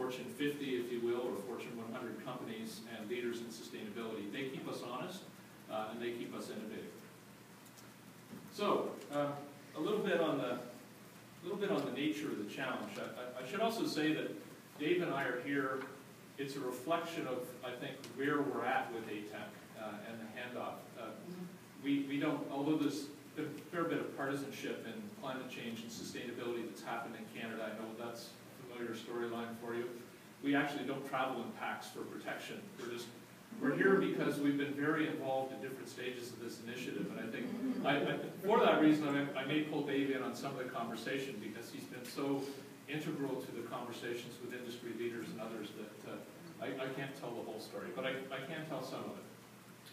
Fortune 50, if you will, or Fortune 100 companies and leaders in sustainability. They keep us honest, and they keep us innovative. So, a little bit on the nature of the challenge. I should also say that Dave and I are here. It's a reflection of, I think, where we're at with ATEC and the handoff. We don't, although there's been a fair bit of partisanship in climate change and sustainability that's happened in Canada, I know that's a familiar storyline for you. We actually don't travel in packs for protection. We're here because we've been very involved in different stages of this initiative, and I think for that reason I may pull Dave in on some of the conversation, because he's been so integral to the conversations with industry leaders and others that I can't tell the whole story, but I can tell some of it.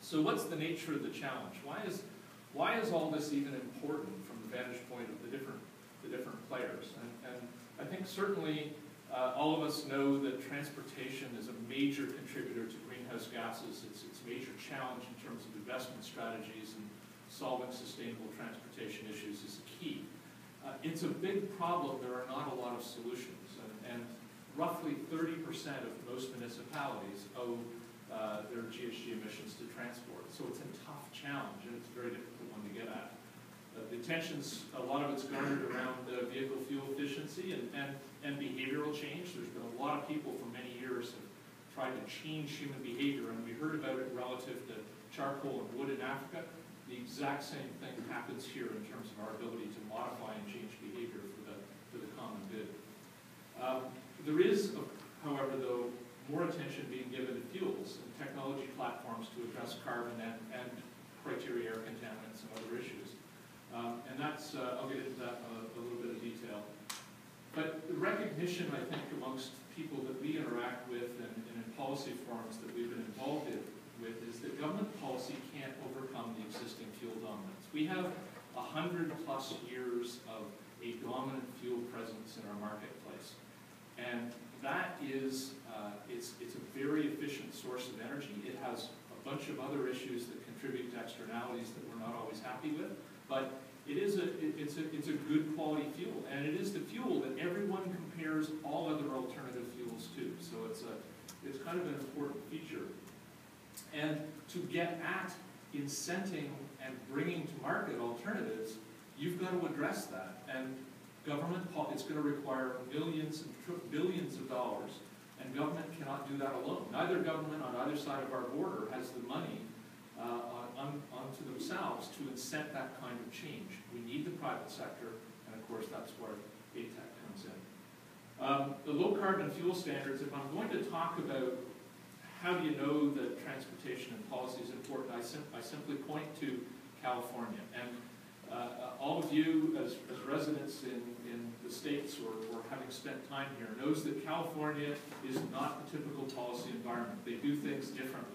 So what's the nature of the challenge? Why is all this even important from the vantage point of the different players? And I think certainly all of us know that transportation is a major contributor to greenhouse gases. It's a major challenge in terms of investment strategies, and solving sustainable transportation issues is key. It's a big problem. There are not a lot of solutions, and roughly 30% of most municipalities owe their GHG emissions to transport. So it's a tough challenge, and it's a very difficult one to get at. The attention's, a lot of it's garnered around vehicle fuel efficiency and behavioral change. There's been a lot of people for many years have tried to change human behavior, and we heard about it relative to charcoal and wood in Africa. The exact same thing happens here in terms of our ability to modify and change behavior for the common good. There is, however, though, more attention being given to fuels and technology platforms to address carbon and criteria air contaminants and other issues. And that's, I'll get into that in a little bit of detail. But the recognition, I think, amongst people that we interact with and in policy forums that we've been involved with is that government policy can't overcome the existing fuel dominance. We have 100+ years of a dominant fuel presence in our marketplace. And that is, it's a very efficient source of energy. It has a bunch of other issues that contribute to externalities that we're not always happy with, but it's a good quality fuel, and it is the fuel that everyone compares all other alternative fuels to. So it's kind of an important feature. And to get at incenting and bringing to market alternatives, you've got to address that. And government, it's going to require millions and billions of dollars, and government cannot do that alone. Neither government on either side of our border has the money onto themselves to incent that kind of change. We need the private sector, and of course that's where ATEC comes in. The low carbon fuel standards, if I'm going to talk about how do you know that transportation and policy is important, I simply point to California. And all of you as residents in the States or having spent time here knows that California is not the typical policy environment. They do things differently.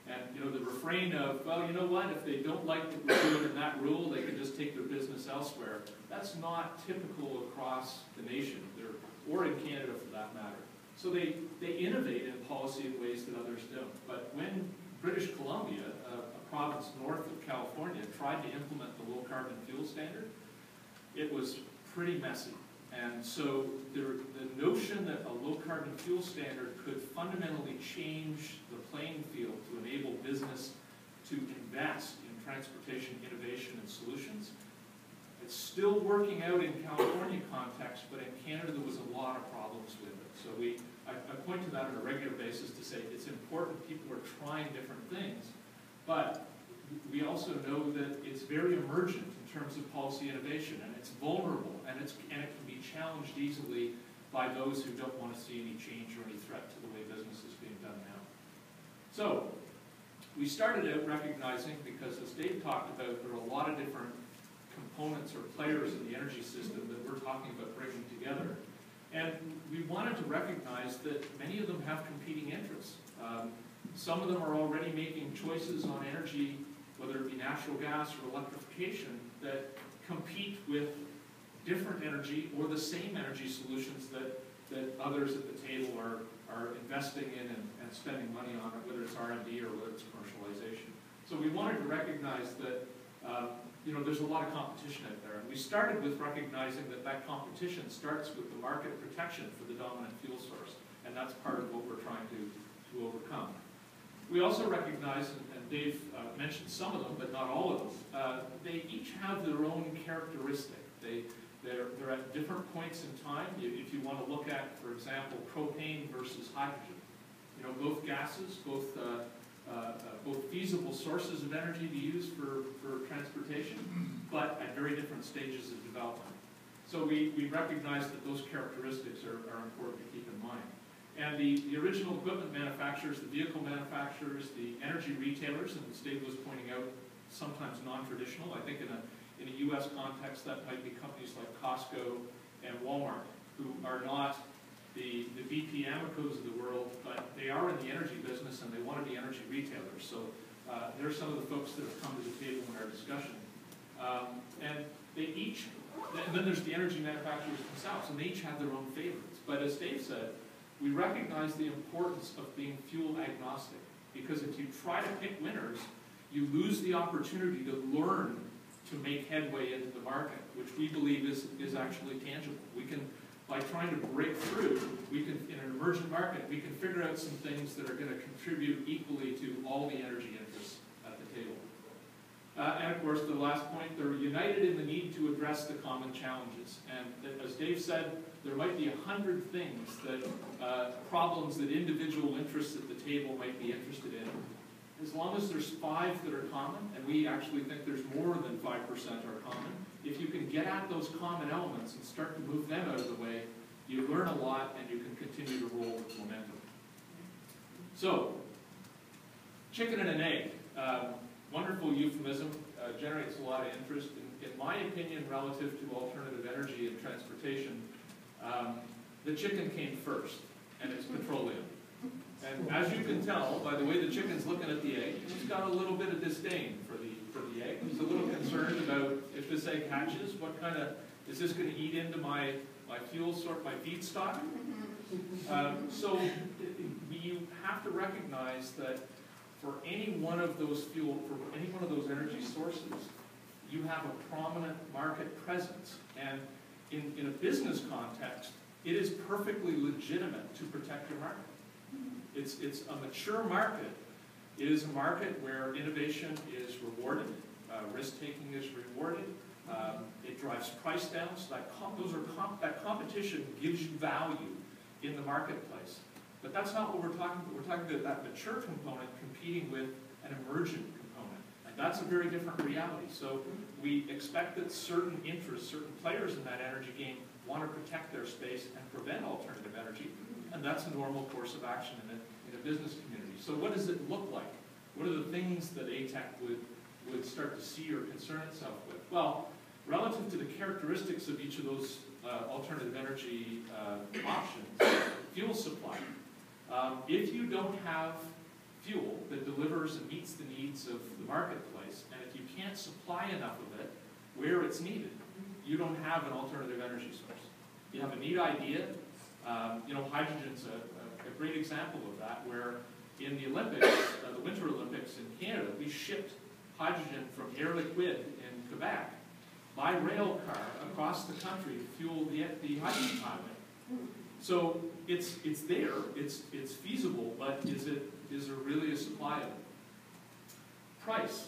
And you know, the refrain of, well, you know what, if they don't like what we're doing in that rule, they can just take their business elsewhere. That's not typical across the nation, or in Canada for that matter. So they innovate in policy in ways that others don't. But when British Columbia, a province north of California, tried to implement the low carbon fuel standard, it was pretty messy. And so the notion that a low carbon fuel standard could fundamentally change the playing field to enable business to invest in transportation innovation and solutions, it's still working out in California context, but in Canada there was a lot of problems with it. So I point to that on a regular basis to say it's important people are trying different things, but we also know that it's very emergent in terms of policy innovation, and it's vulnerable, and it can be challenged easily by those who don't want to see any change or any threat to the way business is being done now. So we started out recognizing, because as Dave talked about, there are a lot of different components or players in the energy system that we're talking about bringing together. And we wanted to recognize that many of them have competing interests. Some of them are already making choices on energy, whether it be natural gas or electrification, that compete with different energy or the same energy solutions that others at the table are investing in and spending money on, whether it's R&D or whether it's commercialization. So we wanted to recognize that you know, there's a lot of competition out there. And we started with recognizing that competition starts with the market protection for the dominant fuel source. And We also recognize, and Dave mentioned some of them, but not all of them, they each have their own characteristic. They're at different points in time. If you want to look at, for example, propane versus hydrogen, you know, both gases, both feasible sources of energy to use for transportation, but at very different stages of development. So we recognize that those characteristics are important to keep in mind. And the original equipment manufacturers, the vehicle manufacturers, the energy retailers, and as Dave was pointing out, sometimes non-traditional. I think in a U.S. context, that might be companies like Costco and Walmart, who are not the BP Amicos of the world, but they are in the energy business and they want to be energy retailers. So they're some of the folks that have come to the table in our discussion. And then there's the energy manufacturers themselves, and they each have their own favorites. But as Dave said, we recognize the importance of being fuel agnostic, because if you try to pick winners, you lose the opportunity to learn to make headway into the market, which we believe is actually tangible. We can, by trying to break through, we can, in an emergent market, we can figure out some things that are going to contribute equally to all the energy interests at the table. And of course, the last point, they're united in the need to address the common challenges. And as Dave said, there might be 100 things problems that individual interests at the table might be interested in. As long as there's 5 that are common, and we actually think there's more than 5% are common, if you can get at those common elements and start to move them out of the way, you learn a lot and you can continue to roll with momentum. So, chicken and an egg. Wonderful euphemism, generates a lot of interest. In my opinion, relative to alternative energy and transportation, the chicken came first, and it's petroleum. And as you can tell, by the way the chicken's looking at the egg, he's got a little bit of disdain for the egg. He's a little concerned about if this egg hatches, what kind of, is this going to eat into my fuel source, my feedstock? So you have to recognize that for any one of those for any one of those energy sources, you have a prominent market presence. And in a business context, it is perfectly legitimate to protect your market. It's a mature market. It is a market where innovation is rewarded, risk-taking is rewarded, it drives price down, so that competition gives you value in the marketplace. But that's not what we're talking about. We're talking about that mature component competing with an emergent component. And that's a very different reality. So we expect that certain interests, certain players in that energy game want to protect their space and prevent alternative energy. And that's a normal course of action in a business community. So what does it look like? What are the things that ATEC would start to see or concern itself with? Well, relative to the characteristics of each of those alternative energy options, fuel supply. If you don't have fuel that delivers and meets the needs of the marketplace, and if you can't supply enough of it where it's needed, you don't have an alternative energy source. You have a neat idea. You know, hydrogen's a great example of that, where in the Olympics, the Winter Olympics in Canada, we shipped hydrogen from Air Liquide in Quebec by rail car across the country to fuel the hydrogen highway. So it's there, it's feasible, but is there really a supply of it? Price.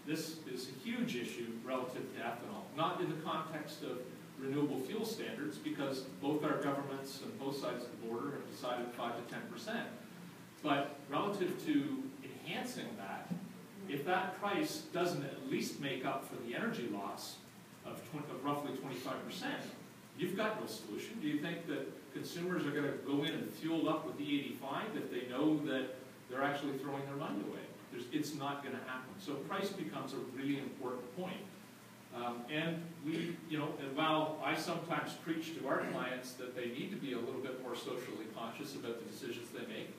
This is a huge issue relative to ethanol, not in the context of renewable fuel standards, because both our governments and both sides of the border have decided 5 to 10%. But relative to enhancing that, if that price doesn't at least make up for the energy loss of roughly 25%, you've got no solution. Do you think that consumers are going to go in and fuel up with E85 if they know that they're actually throwing their money away? It's not going to happen. So price becomes a really important point. And we, you know, and while I sometimes preach to our clients that they need to be a little bit more socially conscious about the decisions they make,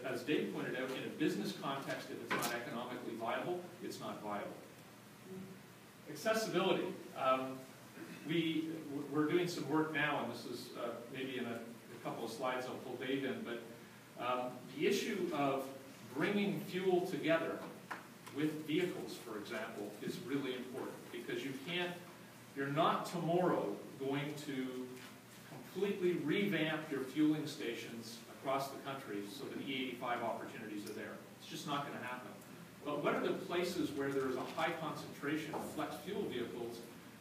as Dave pointed out, in a business context, if it's not economically viable, it's not viable. Accessibility. We're doing some work now, and this is maybe in a couple of slides I'll pull Dave in, but the issue of bringing fuel together with vehicles, for example, is really important, because you're not tomorrow going to completely revamp your fueling stations across the country so that E85 opportunities are there. It's just not going to happen. But what are the places where there is a high concentration of flex fuel vehicles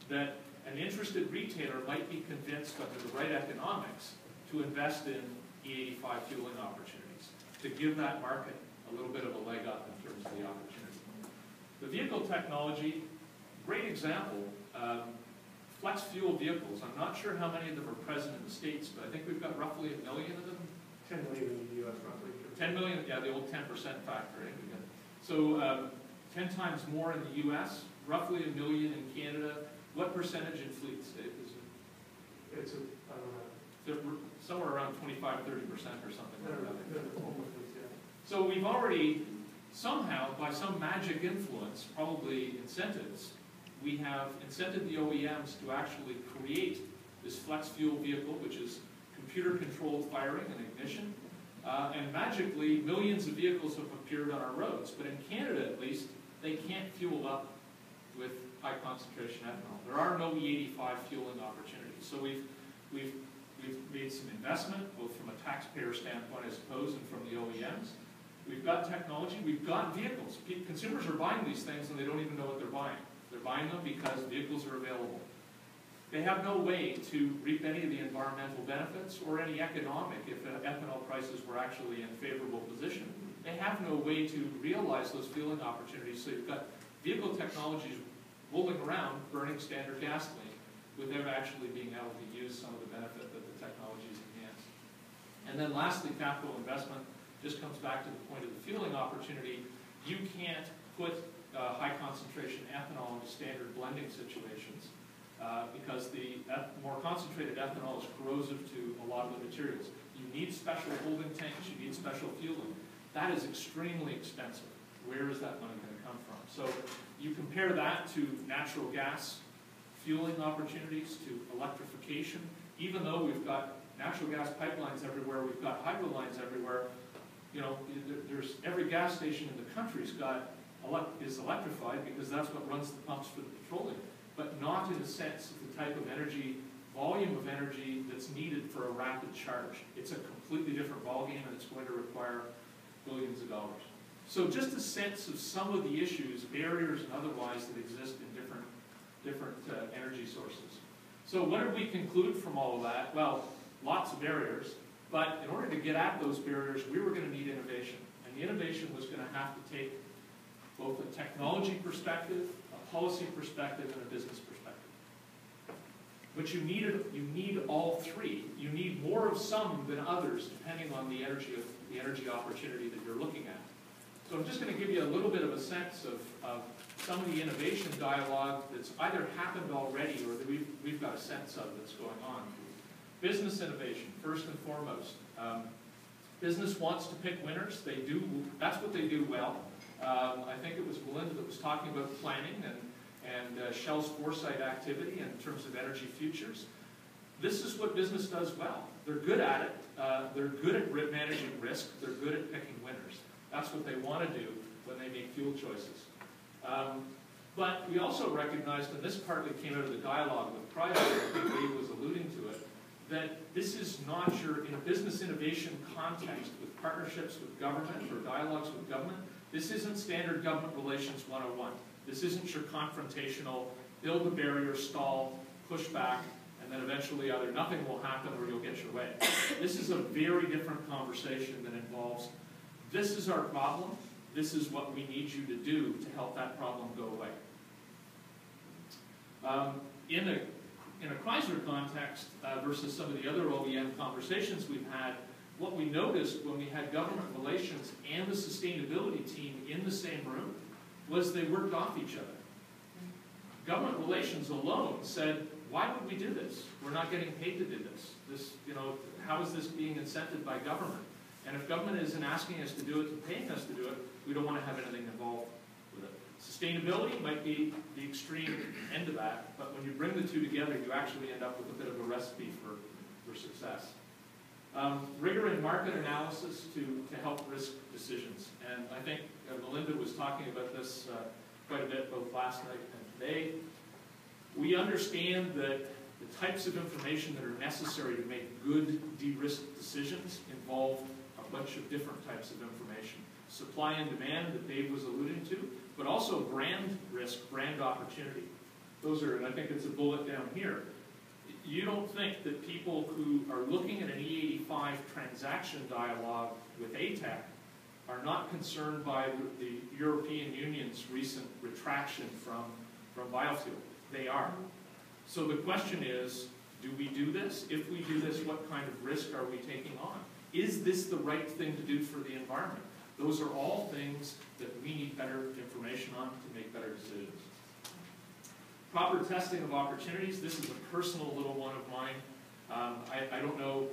that an interested retailer might be convinced under the right economics to invest in E85 fueling opportunities, to give that market a little bit of a leg up in terms of the opportunity. The vehicle technology, great example, flex fuel vehicles. I'm not sure how many of them are present in the States, but I think we've got roughly 1 million of them. 10 million in the U.S. roughly. 10 million, yeah, the old 10% factor. Right? So 10 times more in the U.S., roughly 1 million in Canada. What percentage in fleets, Dave? Is it? It's I don't know. Somewhere around 25–30% or something like that. Yeah. So we've already, somehow, by some magic influence, probably incentives, we have incented the OEMs to actually create this flex fuel vehicle, which is computer-controlled firing and ignition. And magically, millions of vehicles have appeared on our roads. But in Canada, at least, they can't fuel up with high concentration ethanol. There are no E85 fueling opportunities. So we've made some investment, both from a taxpayer standpoint, I suppose, and from the OEMs. We've got technology, we've got vehicles. Consumers are buying these things and they don't even know what they're buying. They're buying them because vehicles are available. They have no way to reap any of the environmental benefits or any economic if ethanol prices were actually in favorable position. They have no way to realize those fueling opportunities. So you've got vehicle technologies rolling around burning standard gasoline without actually being able to use some of the benefit that the technologies enhance. And then lastly, capital investment just comes back to the point of the fueling opportunity. You can't put high concentration ethanol into standard blending situations because the more concentrated ethanol is corrosive to a lot of the materials. You need special holding tanks, you need special fueling. That is extremely expensive. Where is that money going to come from? So you compare that to natural gas fueling opportunities, to electrification. Even though we've got natural gas pipelines everywhere, we've got hydro lines everywhere, you know, there's every gas station in the country's got is electrified because that's what runs the pumps for the petroleum, but not in the sense of the type of energy, volume of energy that's needed for a rapid charge. It's a completely different ballgame, and it's going to require billions of dollars. So just a sense of some of the issues, barriers and otherwise, that exist in different energy sources. So what did we conclude from all of that? Well, lots of barriers, but in order to get at those barriers, we were going to need innovation. And the innovation was going to have to take both a technology perspective, a policy perspective, and a business perspective. But you need all three. You need more of some than others, depending on the energy opportunity that you're looking at. So I'm just going to give you a little bit of a sense of some of the innovation dialogue that's either happened already or that we've got a sense of that's going on. Business innovation, first and foremost. Business wants to pick winners. They do. That's what they do well. I think it was Melinda that was talking about planning and Shell's foresight activity in terms of energy futures. This is what business does well. They're good at it. They're good at managing risk. They're good at picking winners. That's what they want to do when they make fuel choices. But we also recognized, and this partly came out of the dialogue with Pryor, I think Dave was alluding to it, that this is not in a business innovation context with partnerships with government or dialogues with government. This isn't standard government relations 101. This isn't your confrontational, build a barrier, stall, push back, and then eventually either nothing will happen or you'll get your way. This is a very different conversation that involves, this is our problem, this is what we need you to do to help that problem go away. In a Chrysler context versus some of the other OEM conversations we've had, what we noticed when we had government relations and the sustainability team in the same room was they worked off each other. Government relations alone said, why would we do this? We're not getting paid to do this. How is this being incented by government? And if government isn't asking us to do it and paying us to do it, we don't want to have anything involved with it. Sustainability might be the extreme end of that, but when you bring the two together, you actually end up with a bit of a recipe for success. Rigor in market analysis to help risk decisions. And I think Melinda was talking about this quite a bit both last night and today. We understand that The types of information that are necessary to make good de-risk decisions involve a bunch of different types of information. Supply and demand that Dave was alluding to, but also brand risk, brand opportunity. Those are, and I think it's a bullet down here. You don't think that people who are looking at an E85 transaction dialogue with ATEC are not concerned by the European Union's recent retraction from biofuel? They are. So the question is, do we do this? If we do this, what kind of risk are we taking on? Is this the right thing to do for the environment? Those are all things that we need better information on to make better decisions. Proper testing of opportunities. This is a personal little one of mine. I don't know,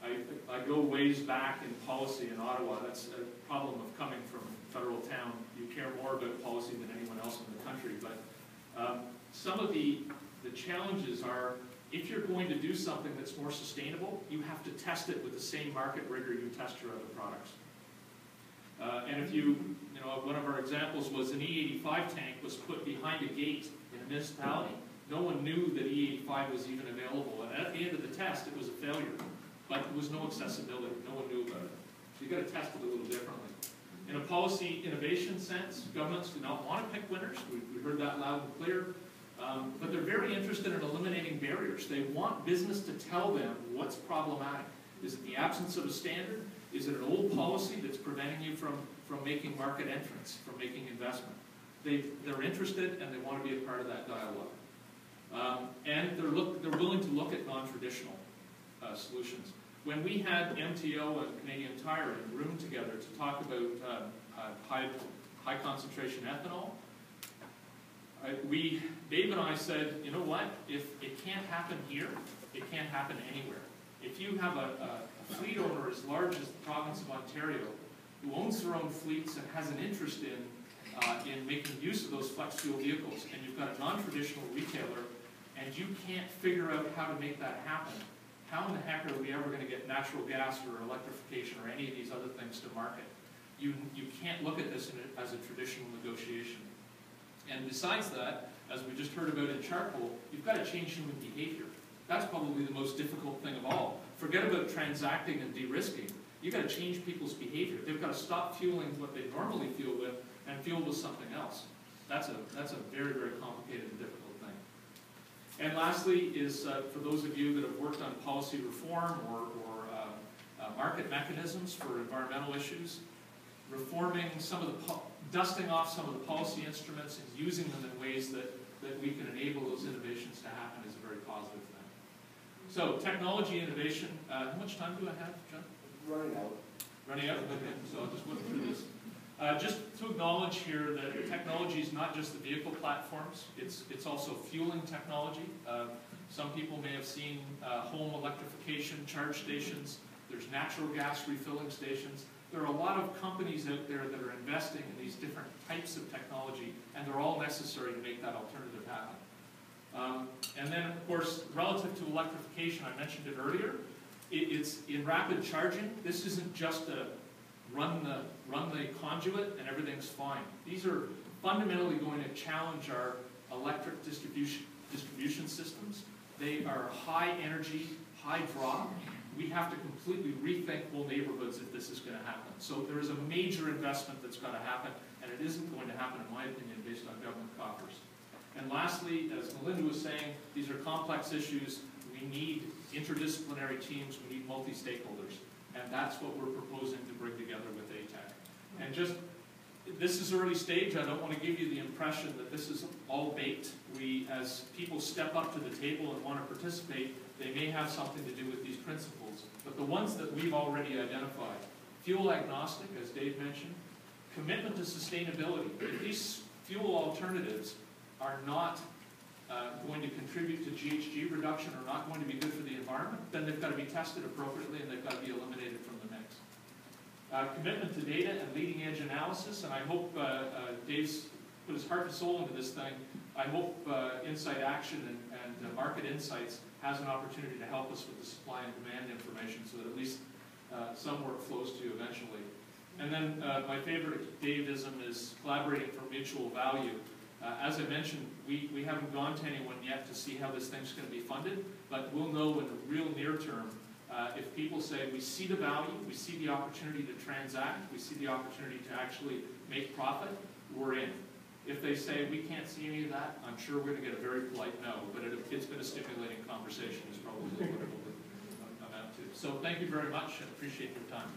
I go ways back in policy in Ottawa. That's a problem of coming from federal town. You care more about policy than anyone else in the country. But some of the challenges are, if you're going to do something that's more sustainable, you have to test it with the same market rigor you test your other products. And if you know, one of our examples was an E85 tank was put behind a gate in a municipality. No one knew that E85 was even available. And at the end of the test, it was a failure. But there was no accessibility. No one knew about it. So you've got to test it a little differently. In a policy innovation sense, governments do not want to pick winners. We heard that loud and clear. But they're very interested in eliminating barriers. They want business to tell them what's problematic. Is it the absence of a standard? Is it an old policy that's preventing you from making market entrance, from making investment? They're interested and they want to be a part of that dialogue. And they're willing to look at non-traditional solutions. When we had MTO and Canadian Tire in a room together to talk about high concentration ethanol, Dave and I said, you know what, if it can't happen here, it can't happen anywhere. If you have a fleet owner as large as the province of Ontario, who owns their own fleets and has an interest in making use of those flex fuel vehicles, and you've got a non-traditional retailer, and you can't figure out how to make that happen, how in the heck are we ever going to get natural gas or electrification or any of these other things to market? You can't look at this as a traditional negotiation. And besides that, as we just heard about in charcoal, you've got to change human behavior. That's probably the most difficult thing of all. Forget about transacting and de-risking. You've got to change people's behavior. They've got to stop fueling what they normally fuel with and fuel with something else. That's a very, very complicated and difficult thing. And lastly is, for those of you that have worked on policy reform or market mechanisms for environmental issues, reforming some of the, dusting off some of the policy instruments and using them in ways that we can enable those innovations to happen is a very positive thing. So, technology innovation, how much time do I have, John? Running out. Running out? Okay, so I'll just whip through this. Just to acknowledge here that technology is not just the vehicle platforms, it's also fueling technology. Some people may have seen home electrification charge stations. There's natural gas refilling stations. There are a lot of companies out there that are investing in these different types of technology, and they're all necessary to make that alternative happen. And then, of course, relative to electrification, I mentioned it earlier, it's in rapid charging. This isn't just a run the conduit and everything's fine. These are fundamentally going to challenge our electric distribution systems. They are high energy, high draw. We have to completely rethink whole neighborhoods if this is going to happen. So there is a major investment that's got to happen, and it isn't going to happen, in my opinion, based on government coffers. And lastly, as Melinda was saying, these are complex issues. We need interdisciplinary teams. We need multi-stakeholders. And that's what we're proposing to bring together with ATEC. And just, this is early stage. I don't want to give you the impression that this is all baked. As people step up to the table and want to participate, they may have something to do with these principles. But the ones that we've already identified, fuel agnostic, as Dave mentioned, commitment to sustainability. If these fuel alternatives are not going to contribute to GHG reduction or not going to be good for the environment, then they've got to be tested appropriately and they've got to be eliminated from the mix. Commitment to data and leading edge analysis, and I hope Dave's put his heart and soul into this thing. I hope Insight Action and Market Insights has an opportunity to help us with the supply and demand information so that at least some work flows to you eventually. And then my favorite Daveism is collaborating for mutual value. As I mentioned, we haven't gone to anyone yet to see how this thing's going to be funded, but we'll know in the real near term if people say we see the value, we see the opportunity to transact, we see the opportunity to actually make profit, we're in. If they say we can't see any of that, I'm sure we're going to get a very polite no, but it's been a stimulating conversation is probably what it will amount to. So thank you very much and appreciate your time.